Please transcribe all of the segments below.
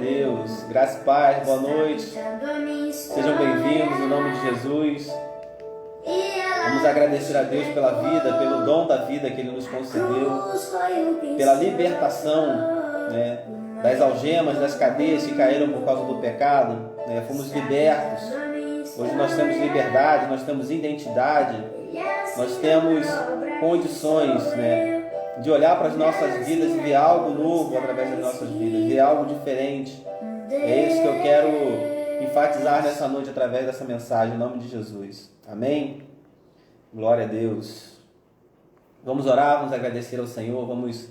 Deus, graça e paz, boa noite, sejam bem-vindos em nome de Jesus. Vamos agradecer a Deus pela vida, pelo dom da vida que Ele nos concedeu, pela libertação, né, das algemas, das cadeias que caíram por causa do pecado, né, fomos libertos. Hoje nós temos liberdade, nós temos identidade, nós temos condições, né, de olhar para as nossas vidas e ver algo novo através das nossas vidas, ver algo diferente. É isso que eu quero enfatizar nessa noite através dessa mensagem, em nome de Jesus. Amém? Glória a Deus. Vamos orar, vamos agradecer ao Senhor, vamos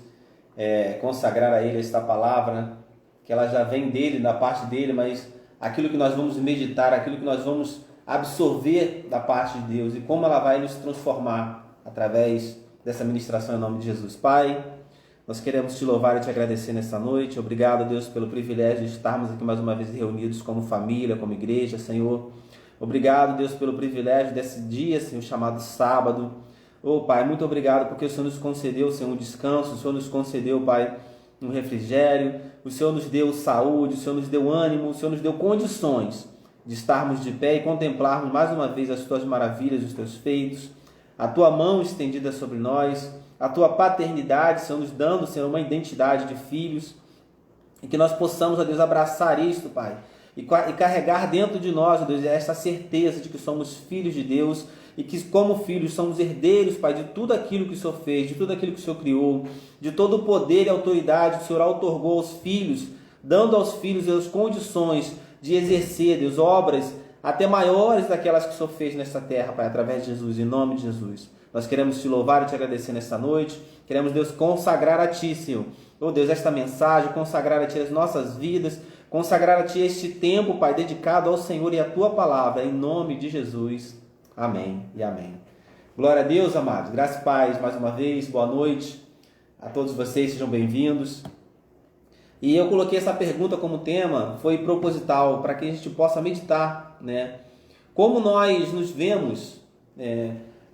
consagrar a Ele esta palavra, que ela já vem dEle, da parte dEle, mas aquilo que nós vamos meditar, aquilo que nós vamos absorver da parte de Deus e como ela vai nos transformar através dessa ministração em nome de Jesus. Pai, nós queremos te louvar e te agradecer nessa noite. Obrigado, Deus, pelo privilégio de estarmos aqui mais uma vez reunidos como família, como igreja, Senhor. Obrigado, Deus, pelo privilégio desse dia, Senhor, chamado sábado. Pai, muito obrigado porque o Senhor nos concedeu, Senhor, um descanso, o Senhor nos concedeu, Pai, um refrigério, o Senhor nos deu saúde, o Senhor nos deu ânimo, o Senhor nos deu condições de estarmos de pé e contemplarmos mais uma vez as tuas maravilhas, os teus feitos, a tua mão estendida sobre nós, a tua paternidade, Senhor, nos dando, Senhor, uma identidade de filhos, e que nós possamos, ó Deus, abraçar isto, Pai, e carregar dentro de nós, ó Deus, essa certeza de que somos filhos de Deus, e que como filhos somos herdeiros, Pai, de tudo aquilo que o Senhor fez, de tudo aquilo que o Senhor criou, de todo o poder e autoridade que o Senhor outorgou aos filhos, dando aos filhos as condições de exercer, Deus, obras até maiores daquelas que o Senhor fez nesta terra, Pai, através de Jesus, em nome de Jesus. Nós queremos te louvar e te agradecer nesta noite. Queremos, Deus, consagrar a Ti, Senhor. Oh, Deus, esta mensagem, consagrar a Ti as nossas vidas, consagrar a Ti este tempo, Pai, dedicado ao Senhor e à Tua palavra, em nome de Jesus. Amém e amém. Glória a Deus, amados. Graça e paz, mais uma vez. Boa noite a todos vocês, sejam bem-vindos. E eu coloquei essa pergunta como tema, foi proposital, para que a gente possa meditar, né? Como nós nos vemos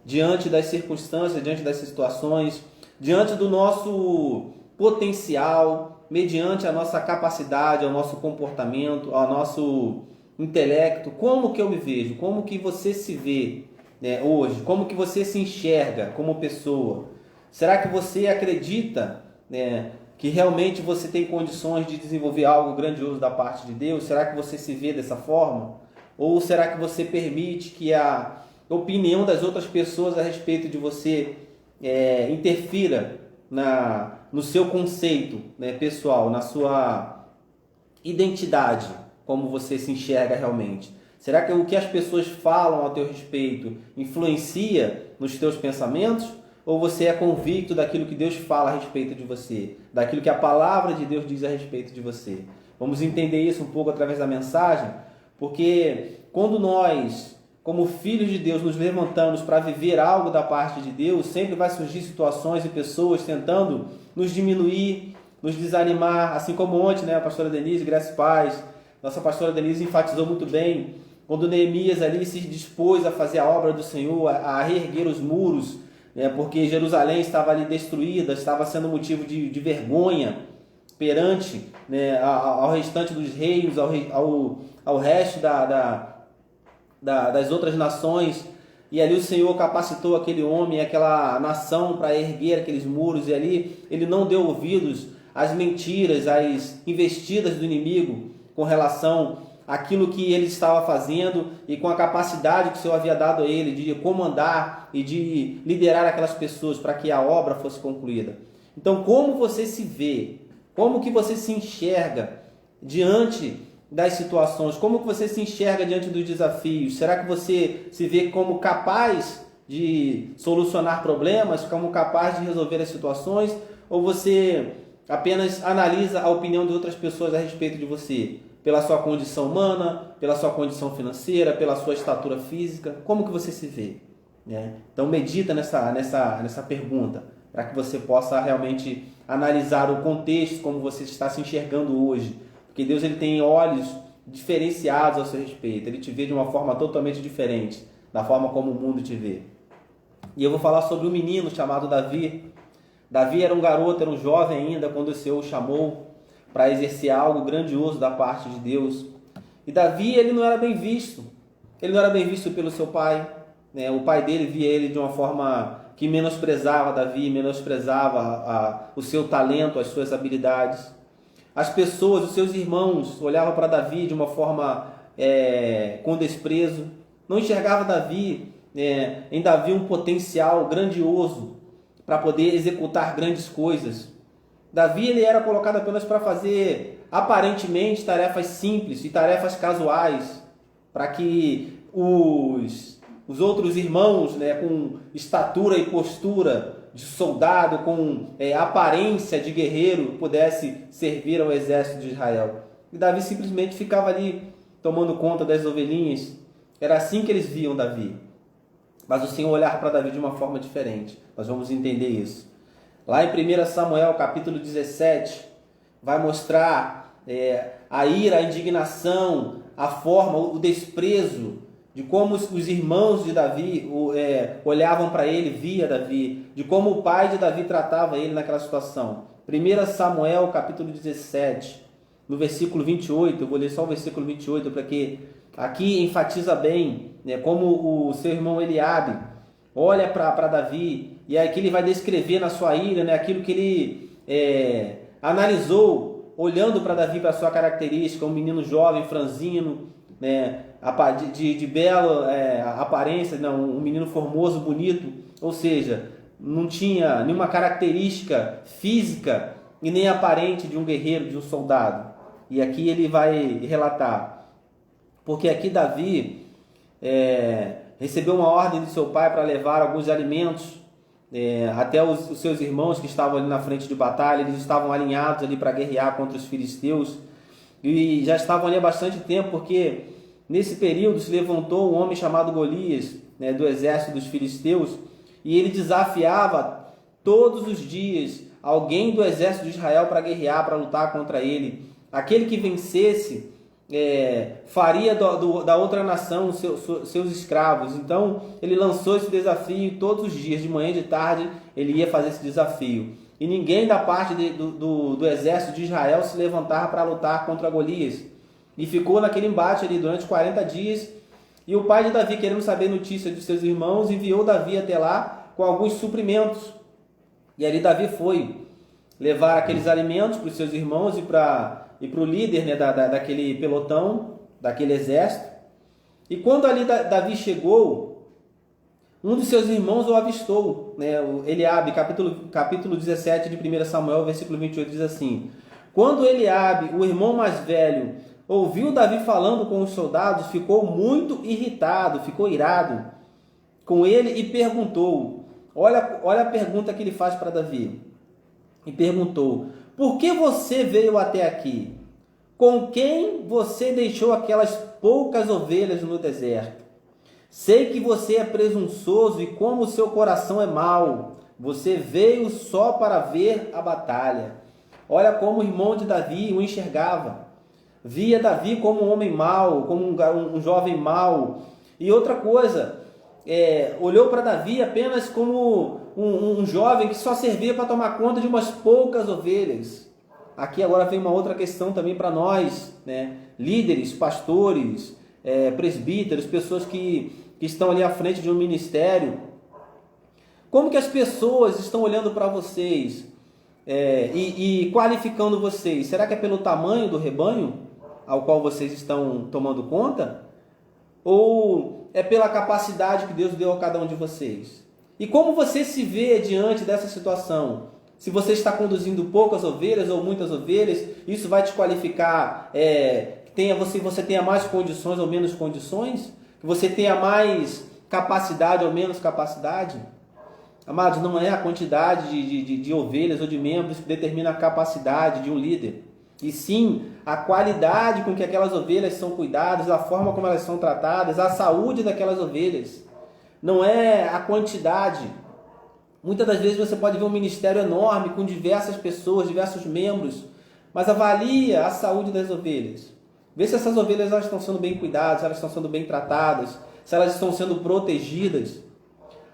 diante das circunstâncias, diante das situações, diante do nosso potencial, mediante a nossa capacidade, ao nosso comportamento, ao nosso intelecto. Como que eu me vejo? Como que você se vê, né, hoje? Como que você se enxerga como pessoa? Será que você acredita, né, que realmente você tem condições de desenvolver algo grandioso da parte de Deus? Será que você se vê dessa forma? Ou será que você permite que a opinião das outras pessoas a respeito de você interfira no seu conceito, né, pessoal, na sua identidade, como você se enxerga realmente? Será que o que as pessoas falam ao teu respeito influencia nos teus pensamentos? Ou você é convicto daquilo que Deus fala a respeito de você, daquilo que a palavra de Deus diz a respeito de você? Vamos entender isso um pouco através da mensagem, porque quando nós, como filhos de Deus, nos levantamos para viver algo da parte de Deus, sempre vai surgir situações e pessoas tentando nos diminuir, nos desanimar, assim como ontem, né, a pastora Denise, graça e paz, nossa pastora Denise enfatizou muito bem, quando Neemias ali se dispôs a fazer a obra do Senhor, a reerguer os muros, porque Jerusalém estava ali destruída, estava sendo motivo de vergonha perante, né, ao restante dos reinos, ao resto das outras nações. E ali o Senhor capacitou aquele homem, aquela nação para erguer aqueles muros, e ali ele não deu ouvidos às mentiras, às investidas do inimigo com relação aquilo que ele estava fazendo e com a capacidade que o Senhor havia dado a ele de comandar e de liderar aquelas pessoas para que a obra fosse concluída. Então, como você se vê? Como que você se enxerga diante das situações? Como que você se enxerga diante dos desafios? Será que você se vê como capaz de solucionar problemas, como capaz de resolver as situações? Ou você apenas analisa a opinião de outras pessoas a respeito de você? Pela sua condição humana, pela sua condição financeira, pela sua estatura física, como que você se vê? Então medita nessa pergunta, para que você possa realmente analisar o contexto, como você está se enxergando hoje. Porque Deus, ele tem olhos diferenciados ao seu respeito, ele te vê de uma forma totalmente diferente da forma como o mundo te vê. E eu vou falar sobre um menino chamado Davi. Davi era um garoto, era um jovem ainda, quando o Senhor o chamou para exercer algo grandioso da parte de Deus. E Davi, ele não era bem visto. Ele não era bem visto pelo seu pai, né? O pai dele via ele de uma forma que menosprezava Davi, menosprezava o seu talento, as suas habilidades. As pessoas, os seus irmãos, olhavam para Davi de uma forma com desprezo. Não enxergava em Davi um potencial grandioso para poder executar grandes coisas. Davi, ele era colocado apenas para fazer aparentemente tarefas simples e tarefas casuais, para que os outros irmãos, né, com estatura e postura de soldado, com aparência de guerreiro, pudesse servir ao exército de Israel. E Davi simplesmente ficava ali tomando conta das ovelhinhas. Era assim que eles viam Davi. Mas o Senhor olhava para Davi de uma forma diferente. Nós vamos entender isso. Lá em 1 Samuel, capítulo 17, vai mostrar a ira, a indignação, a forma, o desprezo de como os irmãos de Davi olhavam para ele, via Davi, de como o pai de Davi tratava ele naquela situação. 1 Samuel, capítulo 17, no versículo 28, eu vou ler só o versículo 28, porque aqui enfatiza bem, né, como o seu irmão Eliabe olha para Davi, e aqui ele vai descrever na sua ira, né, aquilo que ele analisou, olhando para Davi, para a sua característica, um menino jovem, franzino, né, de bela aparência, não, um menino formoso, bonito, ou seja, não tinha nenhuma característica física e nem aparente de um guerreiro, de um soldado. E aqui ele vai relatar, porque aqui Davi recebeu uma ordem do seu pai para levar alguns alimentos até os seus irmãos que estavam ali na frente de batalha. Eles estavam alinhados ali para guerrear contra os filisteus e já estavam ali há bastante tempo, porque nesse período se levantou um homem chamado Golias, né, do exército dos filisteus, e ele desafiava todos os dias alguém do exército de Israel para guerrear, para lutar contra ele. Aquele que vencesse faria da outra nação seus escravos. Então ele lançou esse desafio, e todos os dias, de manhã e de tarde, ele ia fazer esse desafio. E ninguém da parte do exército de Israel se levantava para lutar contra Golias. E ficou naquele embate ali durante 40 dias. E o pai de Davi, querendo saber notícias de seus irmãos, enviou Davi até lá com alguns suprimentos. E ali Davi foi levar aqueles alimentos para os seus irmãos e para o líder, né, daquele pelotão, daquele exército. E quando ali Davi chegou, um dos seus irmãos o avistou, né, o Eliabe, capítulo 17 de 1 Samuel, versículo 28, diz assim: quando Eliabe, o irmão mais velho, ouviu Davi falando com os soldados, ficou muito irritado, ficou irado com ele e perguntou, olha a pergunta que ele faz para Davi, e perguntou: por que você veio até aqui? Com quem você deixou aquelas poucas ovelhas no deserto? Sei que você é presunçoso e como o seu coração é mau. Você veio só para ver a batalha. Olha como o irmão de Davi o enxergava. Via Davi como um homem mau, como um jovem mau. E outra coisa, olhou para Davi apenas como um jovem que só servia para tomar conta de umas poucas ovelhas. Aqui agora vem uma outra questão também para nós, né? Líderes, pastores, presbíteros, pessoas que estão ali à frente de um ministério. Como que as pessoas estão olhando para vocês e qualificando vocês? Será que é pelo tamanho do rebanho ao qual vocês estão tomando conta? Ou é pela capacidade que Deus deu a cada um de vocês? E como você se vê diante dessa situação? Se você está conduzindo poucas ovelhas ou muitas ovelhas, isso vai te qualificar, você tenha mais condições ou menos condições? Que você tenha mais capacidade ou menos capacidade? Amados, não é a quantidade de ovelhas ou de membros que determina a capacidade de um líder. E sim a qualidade com que aquelas ovelhas são cuidadas, a forma como elas são tratadas, a saúde daquelas ovelhas. Não é a quantidade. Muitas das vezes você pode ver um ministério enorme com diversas pessoas, diversos membros, mas avalia a saúde das ovelhas. Vê se essas ovelhas elas estão sendo bem cuidadas, se elas estão sendo bem tratadas, se elas estão sendo protegidas.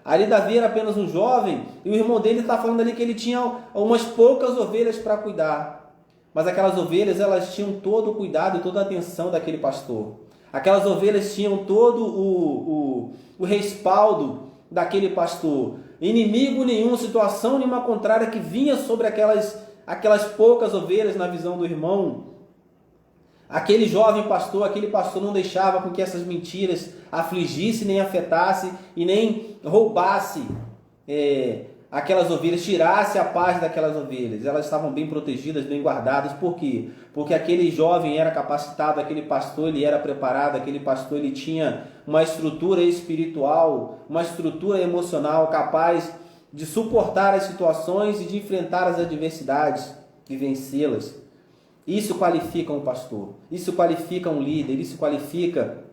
Ali Davi era apenas um jovem e o irmão dele está falando ali que ele tinha umas poucas ovelhas para cuidar. mas aquelas ovelhas, elas tinham todo o cuidado e toda a atenção daquele pastor. Aquelas ovelhas tinham todo o respaldo daquele pastor. Inimigo nenhum, situação nenhuma contrária que vinha sobre aquelas poucas ovelhas na visão do irmão. Aquele jovem pastor, aquele pastor não deixava com que essas mentiras afligisse, nem afetasse e nem roubasse aquelas ovelhas, tirasse a paz daquelas ovelhas. Elas estavam bem protegidas, bem guardadas. Por quê? Porque aquele jovem era capacitado, aquele pastor ele era preparado, aquele pastor ele tinha uma estrutura espiritual, uma estrutura emocional capaz de suportar as situações e de enfrentar as adversidades e vencê-las. Isso qualifica um pastor, isso qualifica um líder, isso qualifica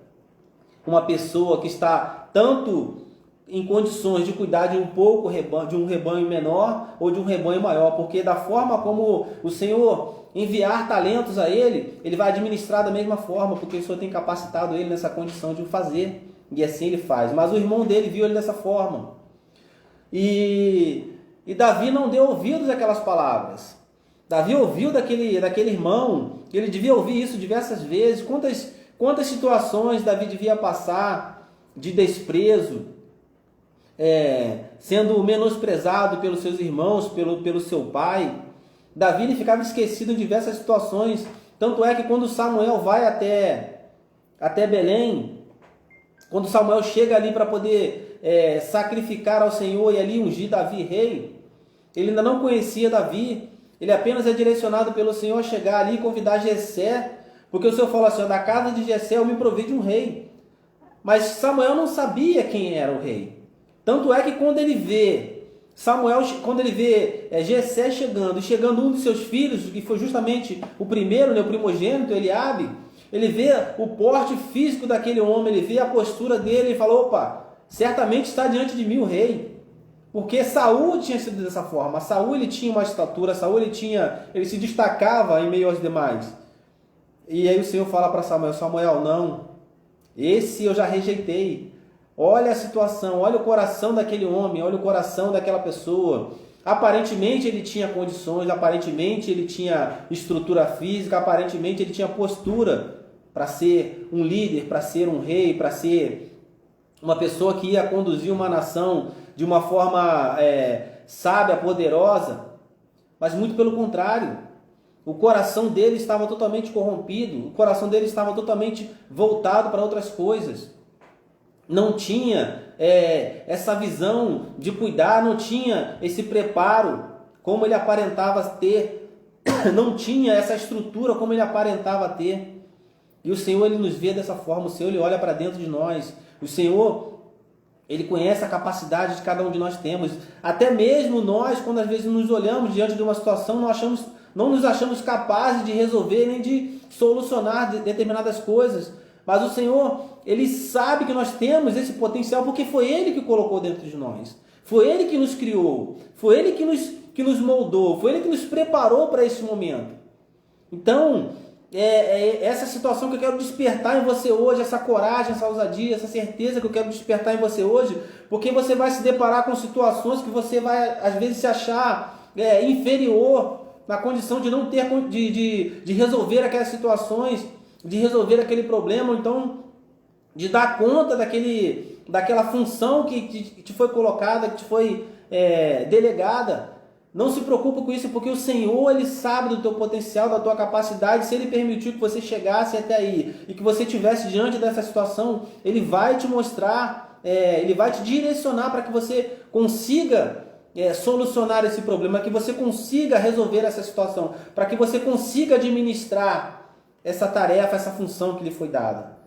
uma pessoa que está tanto em condições de cuidar de um rebanho menor ou de um rebanho maior, porque da forma como o Senhor enviar talentos a ele, ele vai administrar da mesma forma, porque o Senhor tem capacitado ele nessa condição de o fazer, e assim ele faz. Mas o irmão dele viu ele dessa forma, e Davi não deu ouvidos àquelas palavras. Davi ouviu daquele irmão, ele devia ouvir isso diversas vezes. Quantas situações Davi devia passar de desprezo, sendo menosprezado pelos seus irmãos, pelo seu pai. Davi ele ficava esquecido em diversas situações. Tanto é que quando Samuel vai até Belém, quando Samuel chega ali para poder sacrificar ao Senhor e ali ungir Davi rei, ele ainda não conhecia Davi. Ele apenas é direcionado pelo Senhor a chegar ali e convidar Jessé, porque o Senhor falou assim: da casa de Jessé eu me provi de um rei. Mas Samuel não sabia quem era o rei. Tanto é que quando ele vê Jessé chegando um dos seus filhos, que foi justamente o primeiro, o primogênito, Eliabe, ele vê o porte físico daquele homem, ele vê a postura dele e falou: opa, certamente está diante de mim o rei. Porque Saul tinha sido dessa forma. Saul ele tinha uma estatura, Saul ele se destacava em meio aos demais. E aí o Senhor fala para Samuel: Samuel, não, esse eu já rejeitei. Olha a situação, olha o coração daquele homem, olha o coração daquela pessoa. Aparentemente ele tinha condições, aparentemente ele tinha estrutura física, aparentemente ele tinha postura para ser um líder, para ser um rei, para ser uma pessoa que ia conduzir uma nação de uma forma sábia, poderosa. Mas muito pelo contrário, o coração dele estava totalmente corrompido, o coração dele estava totalmente voltado para outras coisas. Não tinha essa visão de cuidar, não tinha esse preparo como ele aparentava ter, não tinha essa estrutura como ele aparentava ter. E o Senhor ele nos vê dessa forma, o Senhor ele olha para dentro de nós, o Senhor ele conhece a capacidade que cada um de nós temos. Até mesmo nós, quando às vezes nos olhamos diante de uma situação, não nos achamos capazes de resolver nem de solucionar determinadas coisas. Mas o Senhor, Ele sabe que nós temos esse potencial porque foi Ele que colocou dentro de nós. Foi Ele que nos criou. Foi Ele que nos moldou. Foi Ele que nos preparou para esse momento. Então, essa situação que eu quero despertar em você hoje, essa coragem, essa ousadia, essa certeza que eu quero despertar em você hoje, porque você vai se deparar com situações que você vai, às vezes, se achar inferior na condição de não ter, de resolver aquelas situações, de resolver aquele problema, ou então de dar conta daquela função que te foi colocada, que te foi delegada. Não se preocupe com isso, porque o Senhor ele sabe do teu potencial, da tua capacidade. Se Ele permitiu que você chegasse até aí e que você estivesse diante dessa situação, Ele vai te mostrar, Ele vai te direcionar para que você consiga solucionar esse problema, que você consiga resolver essa situação, para que você consiga administrar essa tarefa, essa função que lhe foi dada.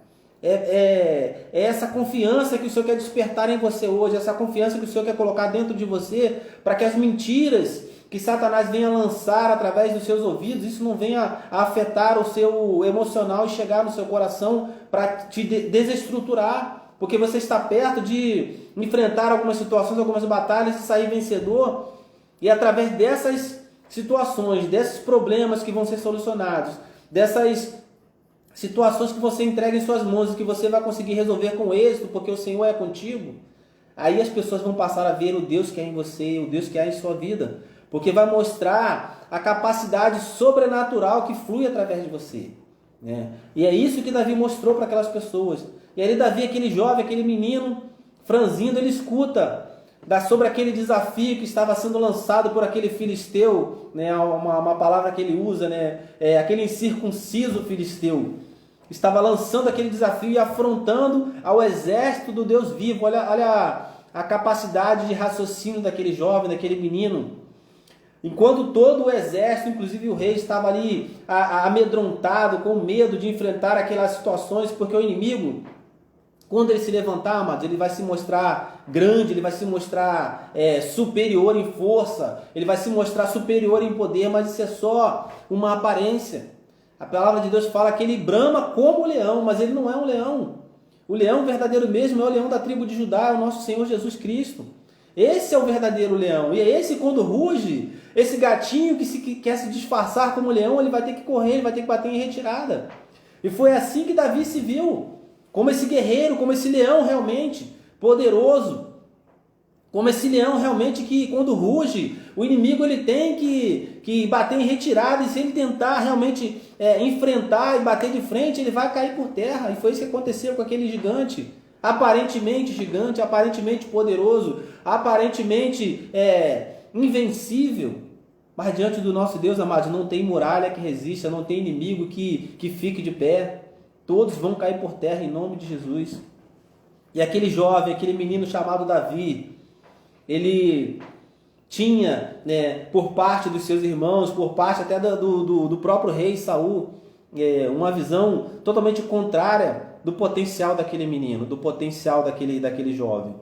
É essa confiança que o Senhor quer despertar em você hoje, essa confiança que o Senhor quer colocar dentro de você, para que as mentiras que Satanás venha lançar através dos seus ouvidos, isso não venha a afetar o seu emocional e chegar no seu coração para te desestruturar, porque você está perto de enfrentar algumas situações, algumas batalhas e sair vencedor, e através dessas situações, desses problemas que vão ser solucionados, dessas situações que você entrega em suas mãos e que você vai conseguir resolver com êxito, porque o Senhor é contigo, aí as pessoas vão passar a ver o Deus que é em você, o Deus que é em sua vida, porque vai mostrar a capacidade sobrenatural que flui através de você, né? E é isso que Davi mostrou para aquelas pessoas. E ali Davi, aquele jovem, aquele menino franzindo, ele escuta sobre aquele desafio que estava sendo lançado por aquele filisteu, né? Uma palavra que ele usa, né? Aquele incircunciso filisteu. Estava lançando aquele desafio e afrontando ao exército do Deus vivo. Olha a capacidade de raciocínio daquele jovem, daquele menino. Enquanto todo o exército, inclusive o rei, estava ali amedrontado, com medo de enfrentar aquelas situações, porque o inimigo, quando ele se levantar, amados, ele vai se mostrar grande, ele vai se mostrar superior em força, ele vai se mostrar superior em poder, mas isso é só uma aparência. A palavra de Deus fala que ele brama como o leão, mas ele não é um leão. O leão verdadeiro mesmo é o leão da tribo de Judá, é o nosso Senhor Jesus Cristo. Esse é o verdadeiro leão. E é esse, quando ruge, esse gatinho que quer se disfarçar como leão, ele vai ter que correr, ele vai ter que bater em retirada. E foi assim que Davi se viu, como esse guerreiro, como esse leão realmente poderoso. Como esse leão realmente que, quando ruge, o inimigo ele tem que bater em retirada, e se ele tentar realmente enfrentar e bater de frente, ele vai cair por terra. E foi isso que aconteceu com aquele gigante, aparentemente poderoso, aparentemente invencível. Mas diante do nosso Deus, amados, não tem muralha que resista, não tem inimigo que fique de pé. Todos vão cair por terra em nome de Jesus. E aquele jovem, aquele menino chamado Davi, ele tinha, né, por parte dos seus irmãos, por parte até do próprio rei Saul, uma visão totalmente contrária do potencial daquele menino, do potencial daquele jovem.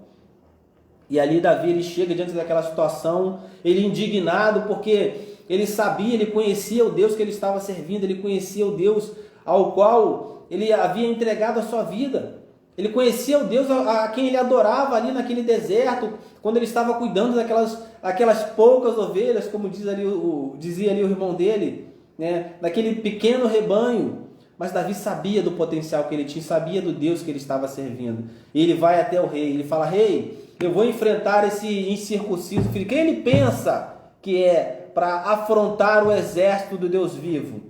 E ali Davi, ele chega diante daquela situação, ele indignado, porque ele sabia, ele conhecia o Deus que ele estava servindo, ele conhecia o Deus ao qual ele havia entregado a sua vida. Ele conhecia o Deus a quem ele adorava ali naquele deserto, quando ele estava cuidando daquelas poucas ovelhas, como dizia ali o irmão dele, né? Daquele pequeno rebanho. Mas Davi sabia do potencial que ele tinha, sabia do Deus que ele estava servindo. E ele vai até o rei, ele fala: rei, eu vou enfrentar esse incircunciso filho. Quem ele pensa que é para afrontar o exército do Deus vivo?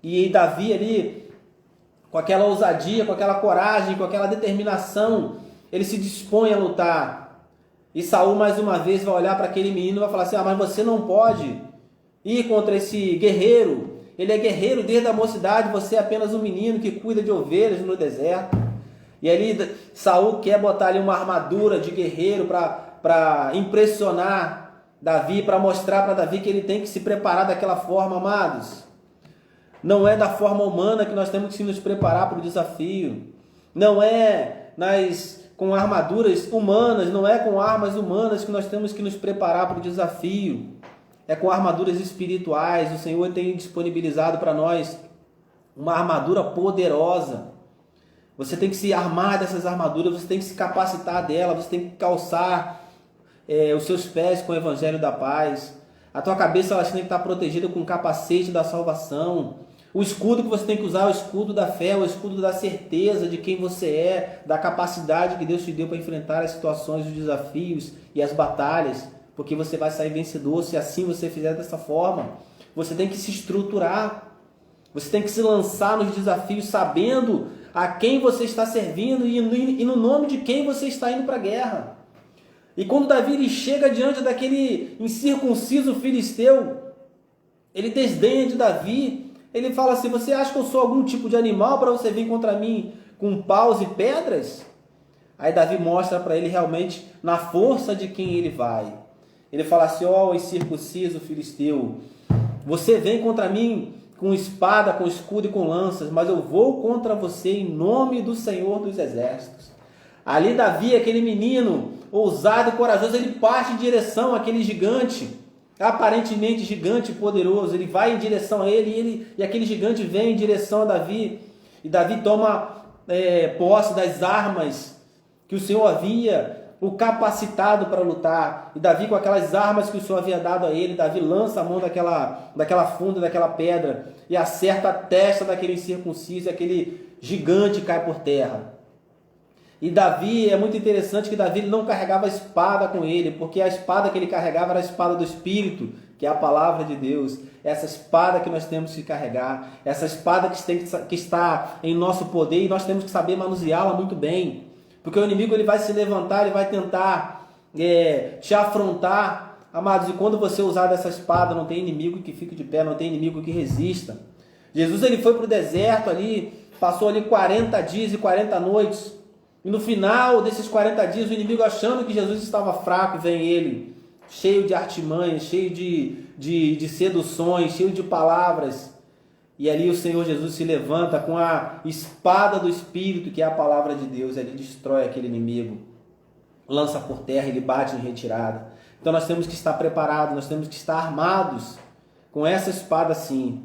E Davi ali, com aquela ousadia, com aquela coragem, com aquela determinação, ele se dispõe a lutar. E Saul mais uma vez vai olhar para aquele menino e vai falar assim: mas você não pode ir contra esse guerreiro. Ele é guerreiro desde a mocidade, você é apenas um menino que cuida de ovelhas no deserto. E ali Saul quer botar ali uma armadura de guerreiro para impressionar Davi, para mostrar para Davi que ele tem que se preparar daquela forma, amados. Não é da forma humana que nós temos que nos preparar para o desafio. Não é com armaduras humanas, não é com armas humanas que nós temos que nos preparar para o desafio. É com armaduras espirituais. O Senhor tem disponibilizado para nós uma armadura poderosa. Você tem que se armar dessas armaduras, você tem que se capacitar dela, você tem que calçar os seus pés com o evangelho da paz. A tua cabeça ela tem que estar protegida com o capacete da salvação. O escudo que você tem que usar é o escudo da fé, o escudo da certeza de quem você é, da capacidade que Deus te deu para enfrentar as situações, os desafios e as batalhas, porque você vai sair vencedor se assim você fizer dessa forma. Você tem que se estruturar, você tem que se lançar nos desafios sabendo a quem você está servindo e no nome de quem você está indo para a guerra. E quando Davi ele chega diante daquele incircunciso filisteu, ele desdenha de Davi, ele fala assim: você acha que eu sou algum tipo de animal para você vir contra mim com paus e pedras? Aí Davi mostra para ele realmente na força de quem ele vai. Ele fala assim: ó, incircunciso filisteu, você vem contra mim com espada, com escudo e com lanças, mas eu vou contra você em nome do Senhor dos Exércitos. Ali Davi, aquele menino ousado e corajoso, ele parte em direção àquele gigante, aparentemente gigante e poderoso. Ele vai em direção a ele e aquele gigante vem em direção a Davi. E Davi toma posse das armas que o Senhor havia o capacitado para lutar. E Davi, com aquelas armas que o Senhor havia dado a ele, Davi lança a mão daquela funda, daquela pedra, e acerta a testa daquele incircunciso, e aquele gigante cai por terra. E Davi, é muito interessante que Davi não carregava a espada com ele, porque a espada que ele carregava era a espada do Espírito, que é a palavra de Deus, essa espada que nós temos que carregar, essa espada que está em nosso poder, e nós temos que saber manuseá-la muito bem, porque o inimigo ele vai se levantar, ele vai tentar te afrontar, amados, e quando você usar dessa espada, não tem inimigo que fique de pé, não tem inimigo que resista. Jesus ele foi para o deserto ali, passou ali 40 dias e 40 noites, e no final desses 40 dias, o inimigo achando que Jesus estava fraco, vem ele, cheio de artimanhas, cheio de seduções, cheio de palavras, e ali o Senhor Jesus se levanta com a espada do Espírito, que é a palavra de Deus, ele destrói aquele inimigo, lança por terra, ele bate em retirada. Então nós temos que estar preparados, nós temos que estar armados com essa espada sim,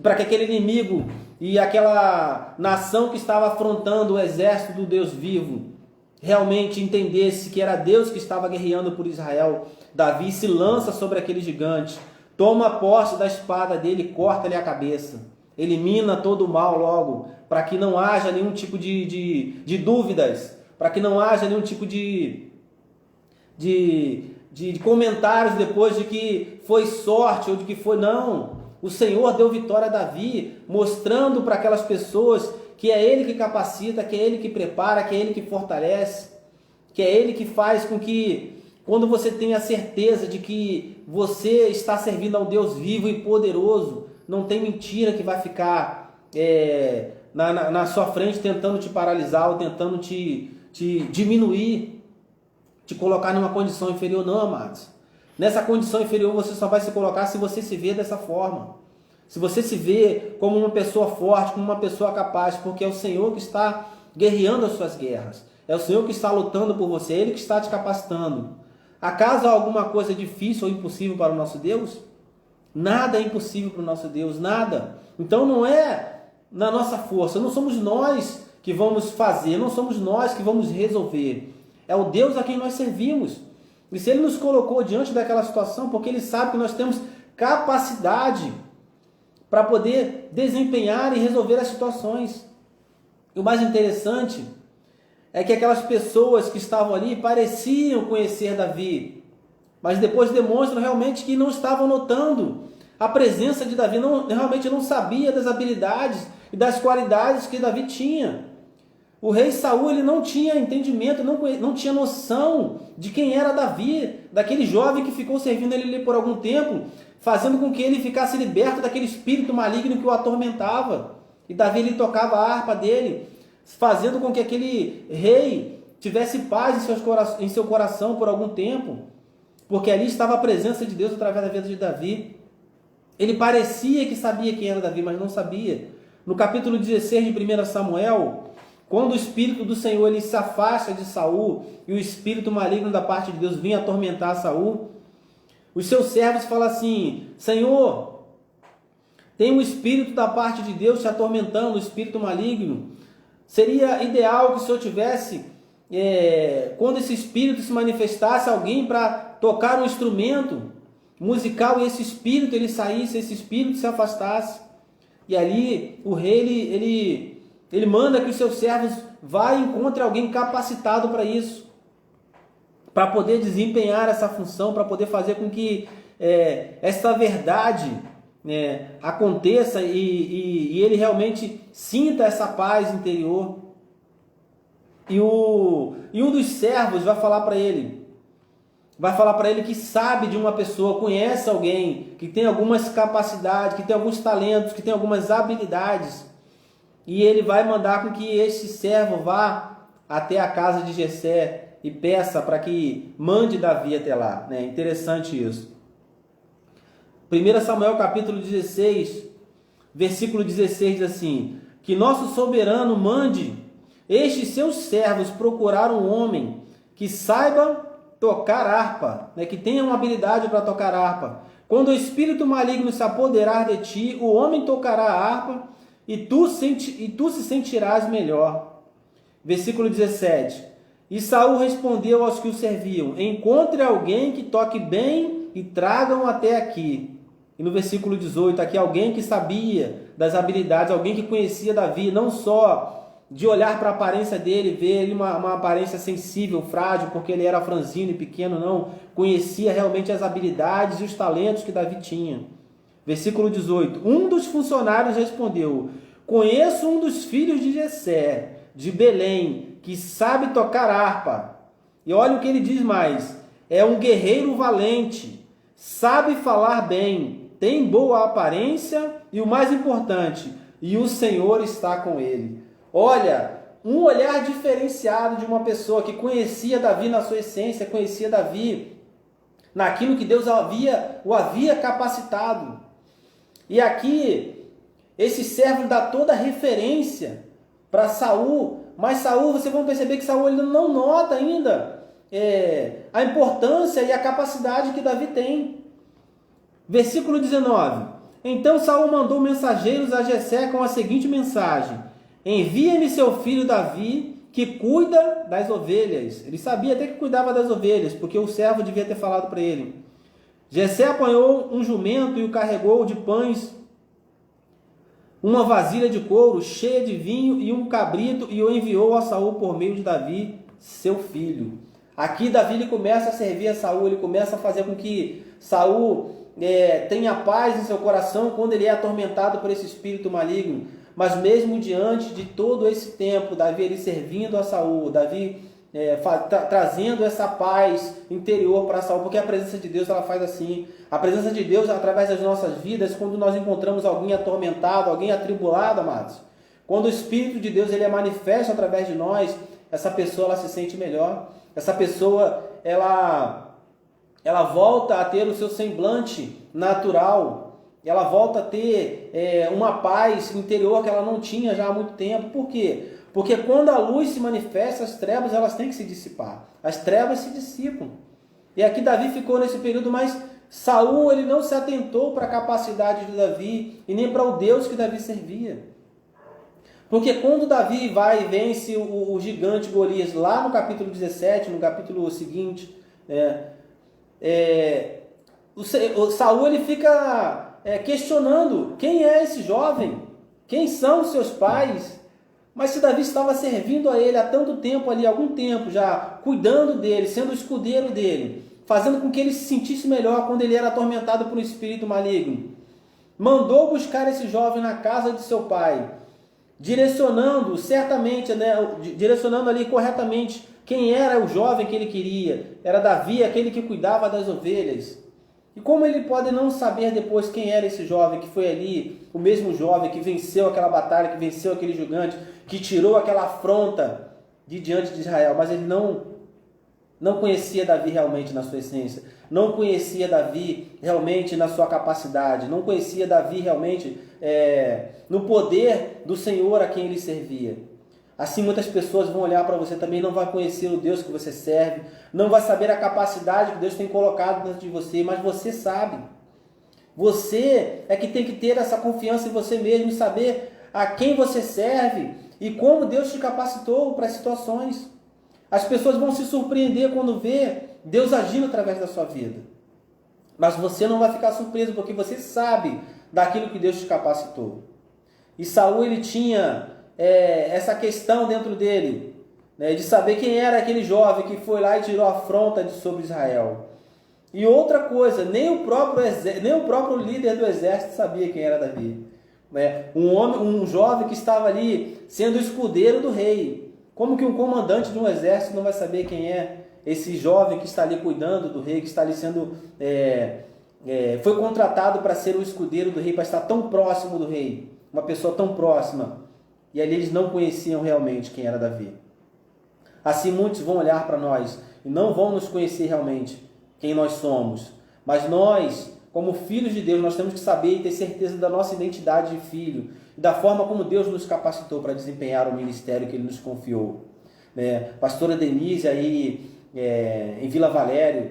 para que aquele inimigo e aquela nação que estava afrontando o exército do Deus vivo realmente entendesse que era Deus que estava guerreando por Israel. Davi se lança sobre aquele gigante, toma posse da espada dele e corta-lhe a cabeça. Elimina todo o mal logo, para que não haja nenhum tipo de dúvidas, para que não haja nenhum tipo de comentários depois de que foi sorte ou de que foi não. O Senhor deu vitória a Davi, mostrando para aquelas pessoas que é Ele que capacita, que é Ele que prepara, que é Ele que fortalece, que é Ele que faz com que, quando você tenha certeza de que você está servindo ao Deus vivo e poderoso, não tem mentira que vai ficar na sua frente tentando te paralisar ou tentando te diminuir, te colocar numa condição inferior, não, amados. Nessa condição inferior você só vai se colocar se você se vê dessa forma. Se você se vê como uma pessoa forte, como uma pessoa capaz, porque é o Senhor que está guerreando as suas guerras. É o Senhor que está lutando por você, é Ele que está te capacitando. Acaso há alguma coisa difícil ou impossível para o nosso Deus? Nada é impossível para o nosso Deus, nada. Então não é na nossa força, não somos nós que vamos fazer, não somos nós que vamos resolver. É o Deus a quem nós servimos. E se Ele nos colocou diante daquela situação, porque Ele sabe que nós temos capacidade para poder desempenhar e resolver as situações. E o mais interessante é que aquelas pessoas que estavam ali pareciam conhecer Davi, mas depois demonstram realmente que não estavam notando a presença de Davi, realmente não sabia das habilidades e das qualidades que Davi tinha. O rei Saul ele não tinha entendimento, não tinha noção de quem era Davi, daquele jovem que ficou servindo ele por algum tempo, fazendo com que ele ficasse liberto daquele espírito maligno que o atormentava. E Davi ele tocava a harpa dele, fazendo com que aquele rei tivesse paz em seu coração por algum tempo, porque ali estava a presença de Deus através da vida de Davi. Ele parecia que sabia quem era Davi, mas não sabia. No capítulo 16 de 1 Samuel, quando o Espírito do Senhor ele se afasta de Saul e o espírito maligno da parte de Deus vinha atormentar Saul, os seus servos falam assim: Senhor, tem um espírito da parte de Deus te atormentando, o espírito maligno. Seria ideal que o Senhor tivesse, quando esse espírito se manifestasse, alguém para tocar um instrumento musical e esse espírito ele saísse, esse espírito se afastasse. E ali o rei ele manda que os seus servos vá e encontre alguém capacitado para isso, para poder desempenhar essa função, para poder fazer com que essa verdade aconteça e ele realmente sinta essa paz interior. E um dos servos vai falar para ele que sabe de uma pessoa, conhece alguém que tem algumas capacidades, que tem alguns talentos, que tem algumas habilidades. E ele vai mandar com que este servo vá até a casa de Jessé e peça para que mande Davi até lá. Interessante isso. 1 Samuel capítulo 16, versículo 16 diz assim: que nosso soberano mande estes seus servos procurar um homem que saiba tocar harpa, que tenha uma habilidade para tocar harpa. Quando o espírito maligno se apoderar de ti, o homem tocará a harpa e tu se sentirás melhor. Versículo 17. E Saul respondeu aos que o serviam: encontre alguém que toque bem e tragam até aqui. E no versículo 18, aqui alguém que sabia das habilidades, alguém que conhecia Davi, não só de olhar para a aparência dele, ver ele uma aparência sensível, frágil, porque ele era franzino e pequeno, não. Conhecia realmente as habilidades e os talentos que Davi tinha. Versículo 18. Um dos funcionários respondeu: conheço um dos filhos de Jessé, de Belém, que sabe tocar harpa. E olha o que ele diz mais: é um guerreiro valente, sabe falar bem, tem boa aparência e o mais importante, e o Senhor está com ele. Olha, um olhar diferenciado de uma pessoa que conhecia Davi na sua essência, conhecia Davi naquilo que Deus o havia capacitado. E aqui, esse servo dá toda a referência para Saul, mas Saul, vocês vão perceber que Saul ele não nota ainda a importância e a capacidade que Davi tem. Versículo 19. Então Saul mandou mensageiros a Jessé com a seguinte mensagem: envia-me seu filho Davi, que cuida das ovelhas. Ele sabia até que cuidava das ovelhas, porque o servo devia ter falado para ele. Jessé apanhou um jumento e o carregou de pães, uma vasilha de couro cheia de vinho e um cabrito, e o enviou a Saul por meio de Davi, seu filho. Aqui Davi ele começa a servir a Saul, ele começa a fazer com que Saul tenha paz em seu coração quando ele é atormentado por esse espírito maligno. Mas mesmo diante de todo esse tempo, Davi ele servindo a Saul, Davi trazendo essa paz interior para Saul, porque a presença de Deus ela faz assim. A presença de Deus através das nossas vidas, quando nós encontramos alguém atormentado, alguém atribulado, amados, quando o Espírito de Deus ele é manifesto através de nós, essa pessoa ela se sente melhor, essa pessoa ela volta a ter o seu semblante natural, ela volta a ter uma paz interior que ela não tinha já há muito tempo. Por quê? Porque quando a luz se manifesta, as trevas elas têm que se dissipar. As trevas se dissipam. E aqui Davi ficou nesse período, mas Saul ele não se atentou para a capacidade de Davi e nem para o Deus que Davi servia. Porque quando Davi vai e vence o gigante Golias, lá no capítulo 17, no capítulo seguinte, o Saul ele fica questionando quem é esse jovem, quem são seus pais. Mas se Davi estava servindo a ele há tanto tempo ali, algum tempo já, cuidando dele, sendo o escudeiro dele, fazendo com que ele se sentisse melhor quando ele era atormentado por um espírito maligno, mandou buscar esse jovem na casa de seu pai, direcionando certamente, direcionando ali corretamente quem era o jovem que ele queria. Era Davi, aquele que cuidava das ovelhas. E como ele pode não saber depois quem era esse jovem que foi ali, o mesmo jovem que venceu aquela batalha, que venceu aquele gigante, que tirou aquela afronta de diante de Israel, mas ele não conhecia Davi realmente na sua essência, não conhecia Davi realmente na sua capacidade, não conhecia Davi realmente no poder do Senhor a quem ele servia. Assim muitas pessoas vão olhar para você também, não vai conhecer o Deus que você serve, não vai saber a capacidade que Deus tem colocado dentro de você, mas você sabe. Você é que tem que ter essa confiança em você mesmo e saber a quem você serve e como Deus te capacitou para as situações. As pessoas vão se surpreender quando vê Deus agindo através da sua vida. Mas você não vai ficar surpreso porque você sabe daquilo que Deus te capacitou. E Saul ele tinha essa questão dentro dele, de saber quem era aquele jovem que foi lá e tirou a afronta sobre Israel. E outra coisa, nem o próprio líder do exército sabia quem era Davi. Um jovem que estava ali sendo escudeiro do rei. Como que um comandante de um exército não vai saber quem é esse jovem que está ali cuidando do rei, que está ali sendo... foi contratado para ser o escudeiro do rei, para estar tão próximo do rei. Uma pessoa tão próxima. E ali eles não conheciam realmente quem era Davi. Assim muitos vão olhar para nós e não vão nos conhecer realmente quem nós somos. Mas nós, como filhos de Deus, nós temos que saber e ter certeza da nossa identidade de filho e da forma como Deus nos capacitou para desempenhar o ministério que Ele nos confiou. Pastora Denise aí em Vila Valério,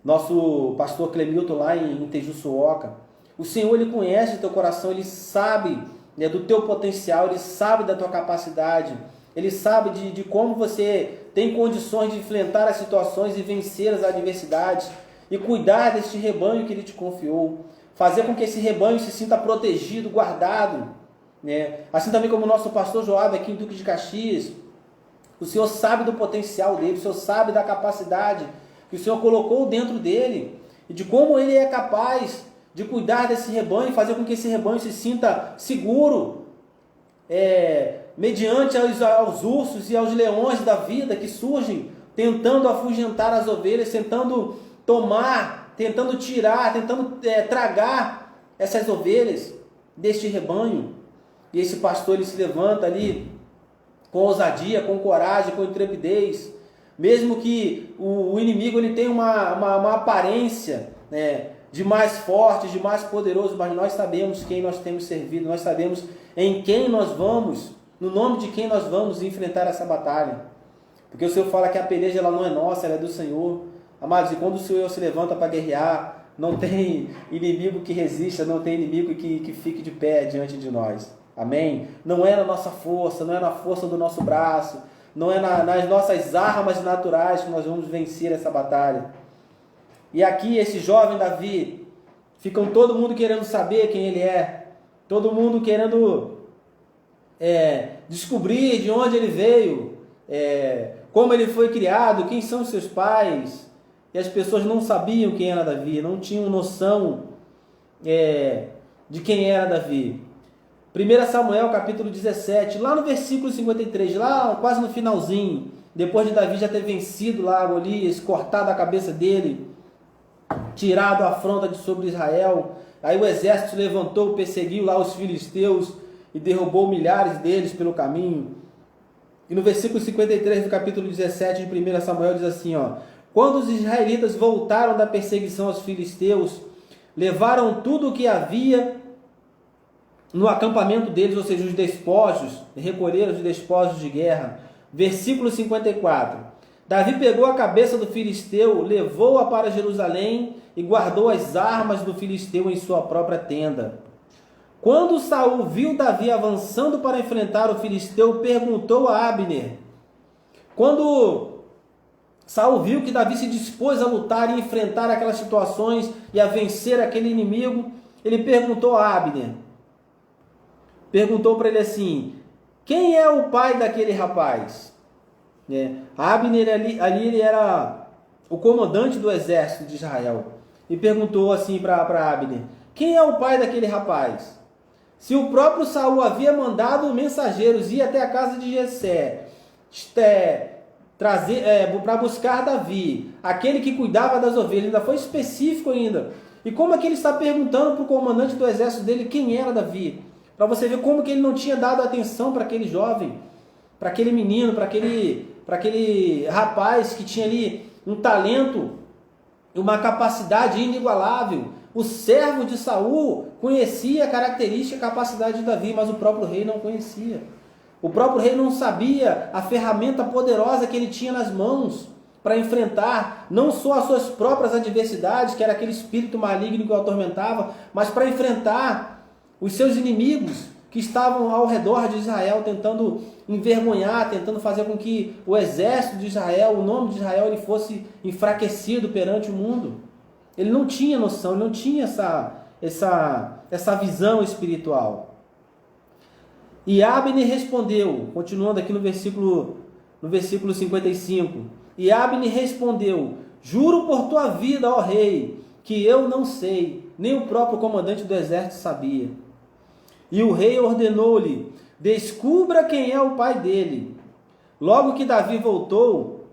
nosso pastor Clemilton lá em Tejuçuoca. O Senhor Ele conhece o teu coração, Ele sabe do teu potencial, Ele sabe da tua capacidade, Ele sabe de como você tem condições de enfrentar as situações e vencer as adversidades e cuidar deste rebanho que Ele te confiou, fazer com que esse rebanho se sinta protegido, guardado, Assim também como o nosso pastor Joab aqui em Duque de Caxias, o Senhor sabe do potencial dele, o Senhor sabe da capacidade que o Senhor colocou dentro dele e de como ele é capaz de cuidar desse rebanho e fazer com que esse rebanho se sinta seguro, mediante aos ursos e aos leões da vida que surgem, tentando afugentar as ovelhas, tentando tomar, tentando tirar, tentando tragar essas ovelhas deste rebanho. E esse pastor ele se levanta ali com ousadia, com coragem, com intrepidez, mesmo que o inimigo ele tenha uma aparência de mais forte, de mais poderoso, mas nós sabemos quem nós temos servido, nós sabemos em quem nós vamos, no nome de quem nós vamos enfrentar essa batalha. Porque o Senhor fala que a peleja ela não é nossa, ela é do Senhor. Amados, e quando o Senhor se levanta para guerrear, não tem inimigo que resista, não tem inimigo que fique de pé diante de nós. Amém? Não é na nossa força, não é na força do nosso braço, não é nas nossas armas naturais que nós vamos vencer essa batalha. E aqui esse jovem Davi, ficam todo mundo querendo saber quem ele é, todo mundo querendo descobrir de onde ele veio, como ele foi criado, quem são seus pais. E as pessoas não sabiam quem era Davi, não tinham noção de quem era Davi. 1 Samuel capítulo 17, lá no versículo 53, lá quase no finalzinho, depois de Davi já ter vencido lá Golias, cortado a cabeça dele, tirado a afronta de sobre Israel, aí o exército levantou, perseguiu lá os filisteus e derrubou milhares deles pelo caminho. E no versículo 53 do capítulo 17 de 1 Samuel diz assim, quando os israelitas voltaram da perseguição aos filisteus, levaram tudo o que havia no acampamento deles, ou seja, os despojos, recolheram os despojos de guerra. Versículo 54. Davi pegou a cabeça do filisteu, levou-a para Jerusalém e guardou as armas do filisteu em sua própria tenda. Quando Saul viu Davi avançando para enfrentar o filisteu, perguntou a Abner. Quando Saul viu que Davi se dispôs a lutar e enfrentar aquelas situações e a vencer aquele inimigo, ele perguntou a Abner. Perguntou para ele assim, quem é o pai daquele rapaz? Abner ali ele era o comandante do exército de Israel. E perguntou assim para Abner, quem é o pai daquele rapaz? Se o próprio Saul havia mandado mensageiros ir até a casa de Jessé, para buscar Davi, aquele que cuidava das ovelhas, ainda foi específico ainda. E como é que ele está perguntando para o comandante do exército dele quem era Davi? Para você ver como que ele não tinha dado atenção para aquele jovem, para aquele menino, para aquele rapaz que tinha ali um talento, uma capacidade inigualável. O servo de Saul conhecia a característica e a capacidade de Davi, mas o próprio rei não conhecia. O próprio rei não sabia a ferramenta poderosa que ele tinha nas mãos para enfrentar não só as suas próprias adversidades, que era aquele espírito maligno que o atormentava, mas para enfrentar os seus inimigos que estavam ao redor de Israel, tentando envergonhar, tentando fazer com que o exército de Israel, o nome de Israel, ele fosse enfraquecido perante o mundo. Ele não tinha noção, ele não tinha essa visão espiritual. E Abner respondeu, continuando aqui no versículo 55, e Abner respondeu, juro por tua vida, ó rei, que eu não sei, nem o próprio comandante do exército sabia. E o rei ordenou-lhe, descubra quem é o pai dele. Logo que Davi voltou,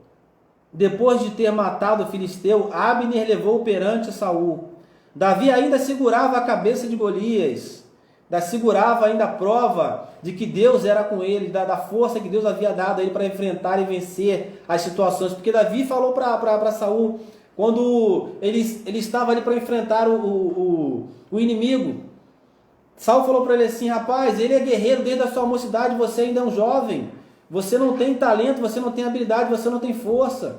depois de ter matado o filisteu, Abner levou perante Saul. Davi ainda segurava a cabeça de Golias, segurava ainda a prova de que Deus era com ele, da força que Deus havia dado a ele para enfrentar e vencer as situações. Porque Davi falou para Saul, quando ele estava ali para enfrentar o inimigo, Saul falou para ele assim, rapaz, ele é guerreiro desde a sua mocidade, você ainda é um jovem, você não tem talento, você não tem habilidade, você não tem força.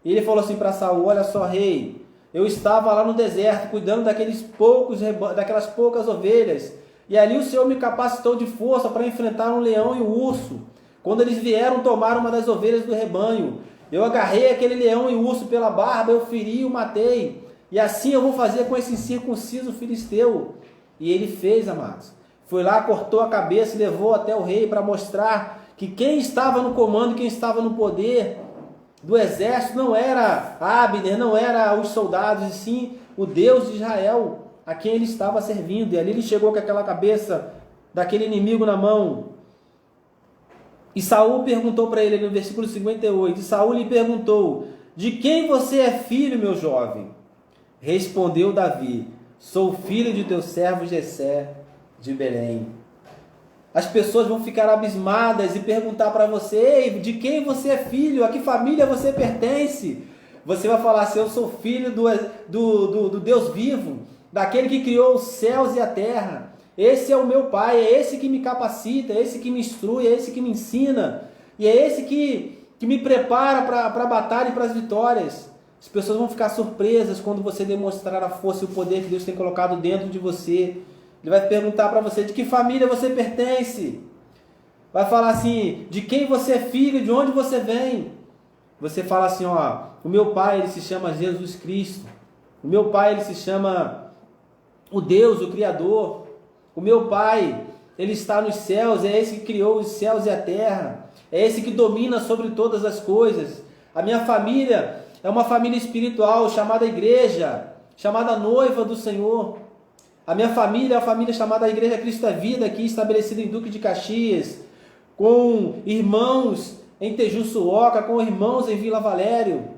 E ele falou assim para Saul, olha só, rei, eu estava lá no deserto cuidando daquelas poucas ovelhas, e ali o Senhor me capacitou de força para enfrentar um leão e um urso. Quando eles vieram tomar uma das ovelhas do rebanho, eu agarrei aquele leão e urso pela barba, eu feri e o matei. E assim eu vou fazer com esse incircunciso filisteu. E ele fez, amados. Foi lá, cortou a cabeça e levou até o rei para mostrar que quem estava no comando, quem estava no poder do exército não era Abner, não era os soldados, e sim o Deus de Israel, a quem ele estava servindo. E ali ele chegou com aquela cabeça daquele inimigo na mão. E Saul perguntou para ele no versículo 58, e Saul lhe perguntou: de quem você é filho, meu jovem? Respondeu Davi: sou filho de teu servo Jessé de Belém. As pessoas vão ficar abismadas e perguntar para você: ei, de quem você é filho? A que família você pertence? Você vai falar assim: eu sou filho do Deus vivo, daquele que criou os céus e a terra. Esse é o meu pai, é esse que me capacita, é esse que me instrui, é esse que me ensina, e é esse que me prepara para a batalha e para as vitórias. As pessoas vão ficar surpresas quando você demonstrar a força e o poder que Deus tem colocado dentro de você. Ele vai perguntar para você: de que família você pertence? Vai falar assim: de quem você é filho, de onde você vem? Você fala assim: ó, o meu pai, ele se chama Jesus Cristo. O meu pai, ele se chama o Deus, o Criador. O meu pai, ele está nos céus, é esse que criou os céus e a terra. É esse que domina sobre todas as coisas. A minha família é uma família espiritual chamada igreja, chamada noiva do Senhor. A minha família é a família chamada Igreja Cristo da Vida, aqui estabelecida em Duque de Caxias, com irmãos em Tejuçuoca, com irmãos em Vila Valério.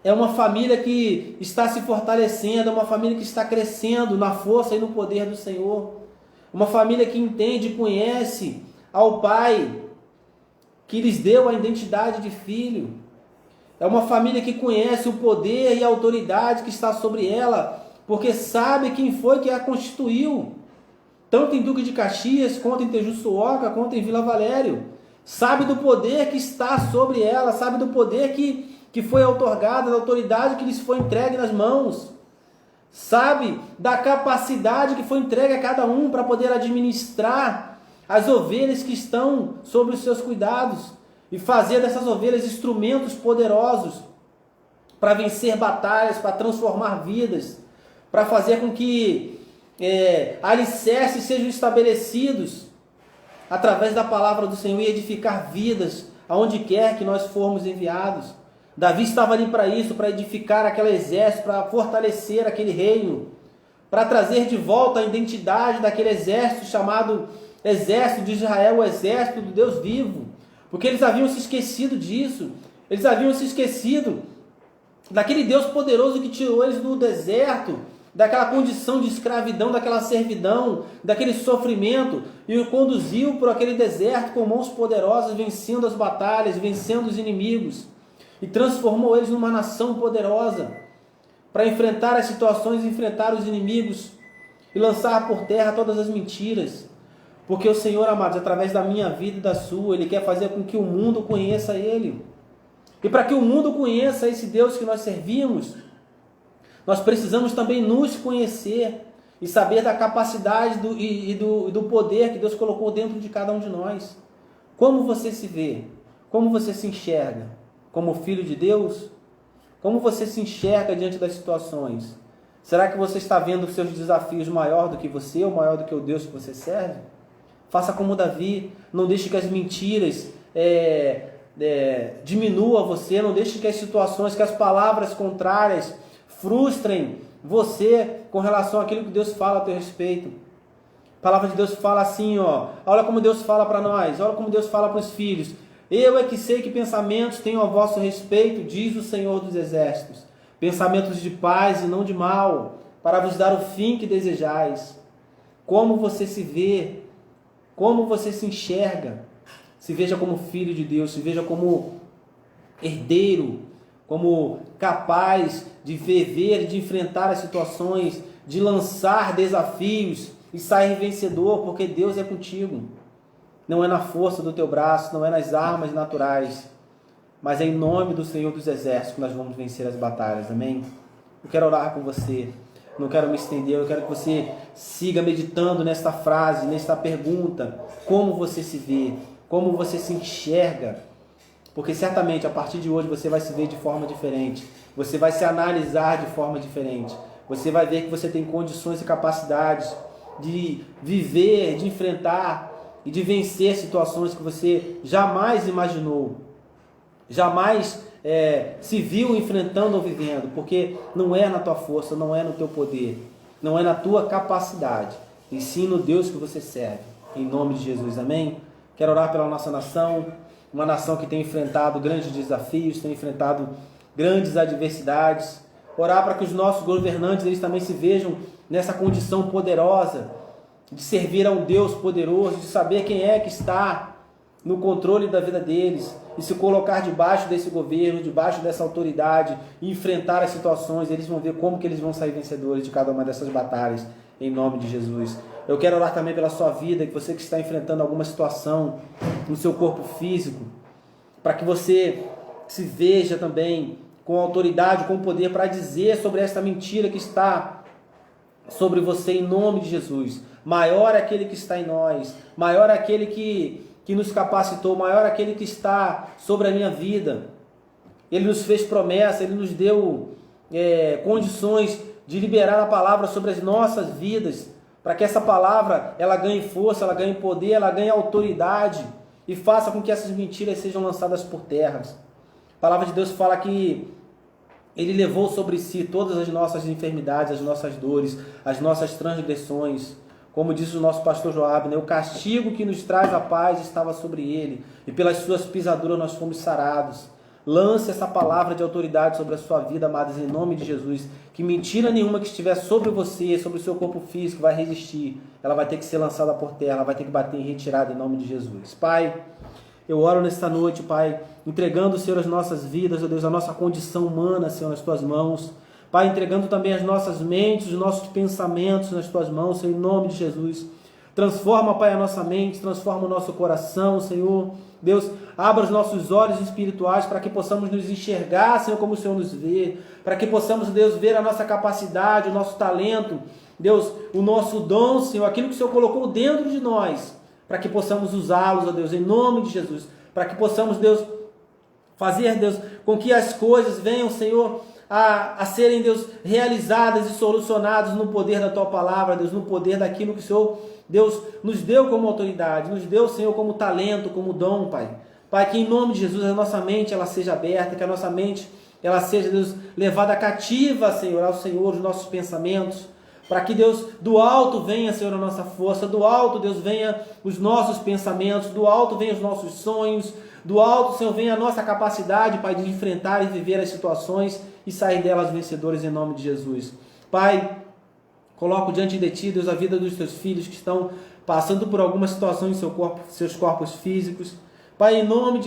É uma família que está se fortalecendo, é uma família que está crescendo na força e no poder do Senhor. Uma família que entende e conhece ao Pai, que lhes deu a identidade de filho. É uma família que conhece o poder e a autoridade que está sobre ela, porque sabe quem foi que a constituiu, tanto em Duque de Caxias, quanto em Tejuçuoca, quanto em Vila Valério. Sabe do poder que está sobre ela, sabe do poder que foi outorgado, da autoridade que lhes foi entregue nas mãos. Sabe da capacidade que foi entregue a cada um para poder administrar as ovelhas que estão sob os seus cuidados e fazer dessas ovelhas instrumentos poderosos para vencer batalhas, para transformar vidas, para fazer com que alicerces sejam estabelecidos através da palavra do Senhor e edificar vidas aonde quer que nós formos enviados. Davi estava ali para isso, para edificar aquele exército, para fortalecer aquele reino, para trazer de volta a identidade daquele exército chamado Exército de Israel, o exército do Deus vivo, porque eles haviam se esquecido disso, eles haviam se esquecido daquele Deus poderoso que tirou eles do deserto, daquela condição de escravidão, daquela servidão, daquele sofrimento, e o conduziu por aquele deserto com mãos poderosas, vencendo as batalhas, vencendo os inimigos, e transformou eles numa nação poderosa, para enfrentar as situações, enfrentar os inimigos, e lançar por terra todas as mentiras, porque o Senhor, amados, através da minha vida e da sua, Ele quer fazer com que o mundo conheça Ele, e para que o mundo conheça esse Deus que nós servimos, nós precisamos também nos conhecer e saber da capacidade do poder que Deus colocou dentro de cada um de nós. Como você se vê? Como você se enxerga? Como filho de Deus? Como você se enxerga diante das situações? Será que você está vendo os seus desafios maior do que você ou maior do que o Deus que você serve? Faça como Davi, não deixe que as mentiras diminuam você, não deixe que as situações, que as palavras contrárias frustrem você com relação àquilo que Deus fala a teu respeito. A palavra de Deus fala assim, ó, olha como Deus fala para nós, olha como Deus fala para os filhos. Eu é que sei que pensamentos tenho a vosso respeito, diz o Senhor dos Exércitos, pensamentos de paz e não de mal, para vos dar o fim que desejais. Como você se vê, como você se enxerga, se veja como filho de Deus, se veja como herdeiro, como capaz de viver, de enfrentar as situações, de lançar desafios e sair vencedor, porque Deus é contigo. Não é na força do teu braço, não é nas armas naturais, mas é em nome do Senhor dos Exércitos que nós vamos vencer as batalhas, amém? Eu quero orar com você, não quero me estender, eu quero que você siga meditando nesta frase, nesta pergunta, como você se vê, como você se enxerga, porque certamente a partir de hoje você vai se ver de forma diferente, você vai se analisar de forma diferente, você vai ver que você tem condições e capacidades de viver, de enfrentar e de vencer situações que você jamais imaginou, jamais se viu enfrentando ou vivendo, porque não é na tua força, não é no teu poder, não é na tua capacidade, e sim no Deus que você serve, em nome de Jesus, amém? Quero orar pela nossa nação, uma nação que tem enfrentado grandes desafios, tem enfrentado grandes adversidades, orar para que os nossos governantes eles também se vejam nessa condição poderosa, de servir a um Deus poderoso, de saber quem é que está no controle da vida deles, e se colocar debaixo desse governo, debaixo dessa autoridade, e enfrentar as situações. Eles vão ver como que eles vão sair vencedores de cada uma dessas batalhas, em nome de Jesus. Eu quero orar também pela sua vida, que você que está enfrentando alguma situação no seu corpo físico, para que você se veja também com autoridade, com poder para dizer sobre esta mentira que está sobre você, em nome de Jesus. Maior é aquele que está em nós, maior é aquele que nos capacitou, maior é aquele que está sobre a minha vida. Ele nos fez promessa, Ele nos deu condições de liberar a palavra sobre as nossas vidas, para que essa palavra ela ganhe força, ela ganhe poder, ela ganhe autoridade e faça com que essas mentiras sejam lançadas por terra. A palavra de Deus fala que Ele levou sobre si todas as nossas enfermidades, as nossas dores, as nossas transgressões. Como disse o nosso pastor Joab, o castigo que nos traz a paz estava sobre Ele, e pelas suas pisaduras nós fomos sarados. Lance essa palavra de autoridade sobre a sua vida, amados, em nome de Jesus. Que mentira nenhuma que estiver sobre você, sobre o seu corpo físico, vai resistir. Ela vai ter que ser lançada por terra, ela vai ter que bater em retirada em nome de Jesus. Pai, eu oro nesta noite, Pai, entregando, Senhor, as nossas vidas, ó Deus, a nossa condição humana, Senhor, nas Tuas mãos. Pai, entregando também as nossas mentes, os nossos pensamentos nas Tuas mãos, Senhor, em nome de Jesus. Transforma, Pai, a nossa mente, transforma o nosso coração, Senhor. Deus, abra os nossos olhos espirituais para que possamos nos enxergar, Senhor, como o Senhor nos vê. Para que possamos, Deus, ver a nossa capacidade, o nosso talento. Deus, o nosso dom, Senhor, aquilo que o Senhor colocou dentro de nós. Para que possamos usá-los, ó Deus, em nome de Jesus. Para que possamos, Deus, fazer, Deus, com que as coisas venham, Senhor, a serem, Deus, realizadas e solucionadas no poder da Tua palavra, Deus, no poder daquilo que o Senhor, Deus, nos deu como autoridade, nos deu, Senhor, como talento, como dom, Pai. Pai, que em nome de Jesus a nossa mente ela seja aberta, que a nossa mente ela seja, Deus, levada cativa, Senhor, ao Senhor, os nossos pensamentos, para que, Deus, do alto venha, Senhor, a nossa força, do alto, Deus, venha os nossos pensamentos, do alto venha os nossos sonhos, do alto, Senhor, venha a nossa capacidade, Pai, de enfrentar e viver as situações e sair delas vencedores em nome de Jesus. Pai, coloco diante de Ti, Deus, a vida dos Teus filhos que estão passando por alguma situação em seus corpos físicos. Pai, em nome de Jesus,